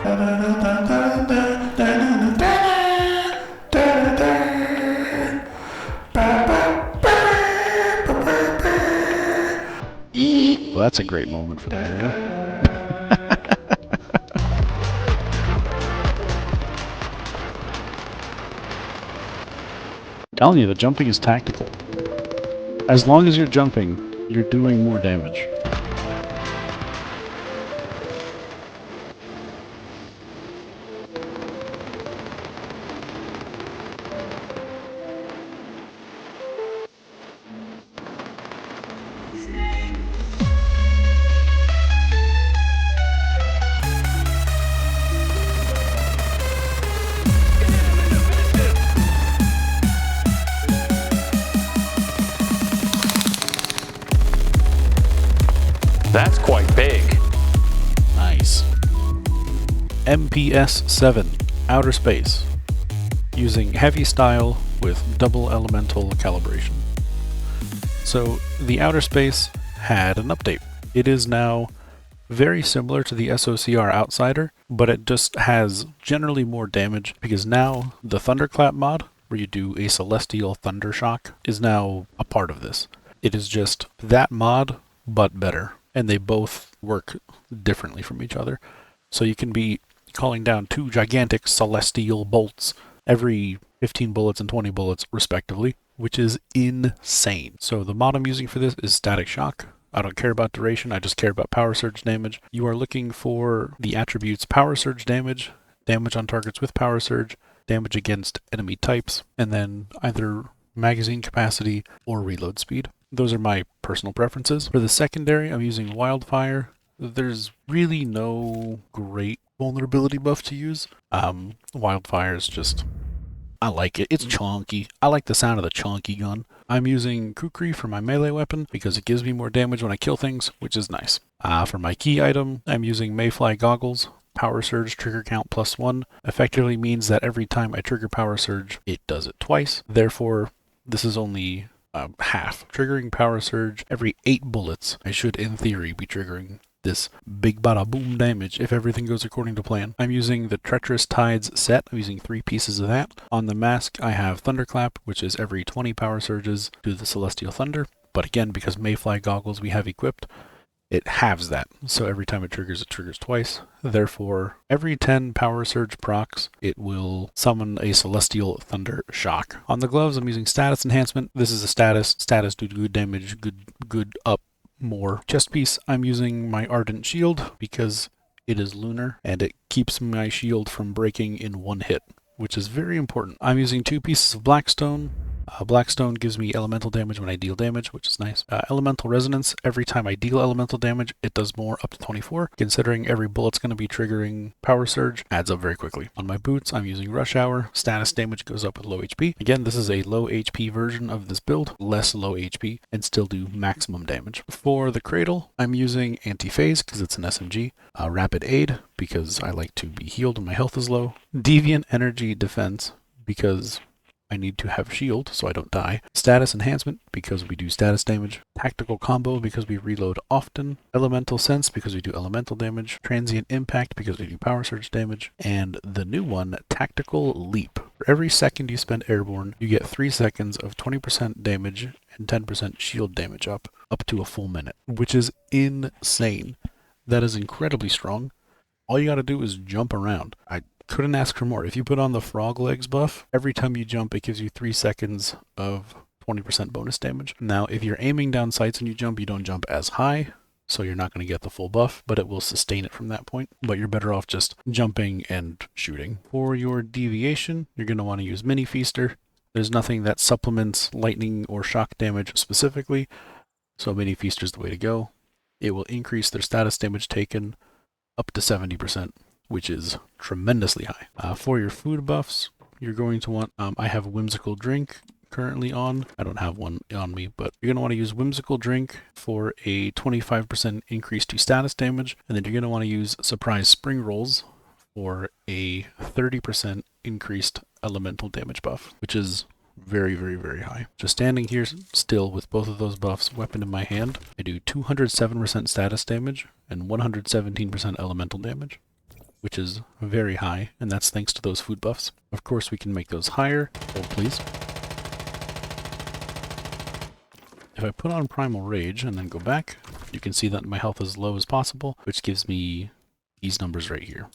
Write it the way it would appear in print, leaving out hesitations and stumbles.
Well, that's a great moment for the video. Telling you, the jumping is tactical. As long as you're jumping, you're doing more damage. That's quite big. Nice. MPS7, Outer Space, using heavy style with double elemental calibration. So the Outer Space had an update. It is now very similar to the SOCR Outsider, but it just has generally more damage because now the Thunderclap mod, where you do a Celestial Thunder Shock, is now a part of this. It is just that mod, but better. And they both work differently from each other. So you can be calling down 2 gigantic celestial bolts every 15 bullets and 20 bullets respectively, which is insane. So the mod I'm using for this is Static Shock. I don't care about duration, I just care about power surge damage. You are looking for the attributes power surge damage, damage on targets with power surge, damage against enemy types, and then either magazine capacity or reload speed. Those are my personal preferences. For the secondary, I'm using Wildfire. There's really no great vulnerability buff to use. Wildfire is just, I like it. It's chonky. I like the sound of the chonky gun. I'm using Kukri for my melee weapon because it gives me more damage when I kill things, which is nice. For my key item, I'm using Mayfly Goggles. Power Surge trigger count +1 effectively means that every time I trigger Power Surge, it does it twice. Therefore, this is only half. Triggering Power Surge every 8 bullets, I should in theory be triggering this big bada boom damage if everything goes according to plan. I'm using the Treacherous Tides set. I'm using 3 pieces of that. On the mask, I have Thunderclap, which is every 20 Power Surges to the Celestial Thunder. But again, because Mayfly Goggles we have equipped, it halves that. So every time it triggers twice. Therefore, every 10 Power Surge procs, it will summon a Celestial Thunder Shock. On the gloves, I'm using Status Enhancement. This is a status. Status do good damage, good up more. Chest piece, I'm using my Ardent Shield because it is lunar and it keeps my shield from breaking in 1 hit, which is very important. I'm using 2 pieces of Blackstone. Blackstone gives me elemental damage when I deal damage, which is nice. Elemental Resonance, every time I deal elemental damage, it does more up to 24. Considering every bullet's going to be triggering Power Surge, adds up very quickly. On my boots, I'm using Rush Hour. Status damage goes up with low HP. Again, this is a low HP version of this build, less low HP, and still do maximum damage. For the Cradle, I'm using Anti-Phase because it's an SMG. Rapid Aid, because I like to be healed when my health is low. Deviant Energy Defense, because I need to have shield so I don't die. Status Enhancement because we do status damage. Tactical Combo because we reload often. Elemental Sense because we do elemental damage. Transient Impact because we do power surge damage. And the new one, Tactical Leap. For every second you spend airborne, you get 3 seconds of 20% damage and 10% shield damage up to a full minute, which is insane. That is incredibly strong. All you gotta do is jump around. I couldn't ask for more. If you put on the frog legs buff, every time you jump it gives you 3 seconds of 20% bonus damage. Now if you're aiming down sights and you don't jump as high, so you're not going to get the full buff, but it will sustain it from that point. But you're better off just jumping and shooting. For your deviation, you're going to want to use Mini Feaster. There's nothing that supplements lightning or shock damage specifically, so Mini Feaster is the way to go. It will increase their status damage taken up to 70%. Which is tremendously high. For your food buffs, you're going to want, I have Whimsical Drink currently on. I don't have one on me, but you're going to want to use Whimsical Drink for a 25% increase to status damage, and then you're going to want to use Surprise Spring Rolls for a 30% increased elemental damage buff, which is very, very, very high. Just standing here still with both of those buffs, weapon in my hand, I do 207% status damage and 117% elemental damage. which is very high, and that's thanks to those food buffs. Of course, we can make those higher. Hold, please. If I put on Primal Rage and then go back, you can see that my health is as low as possible, which gives me these numbers right here.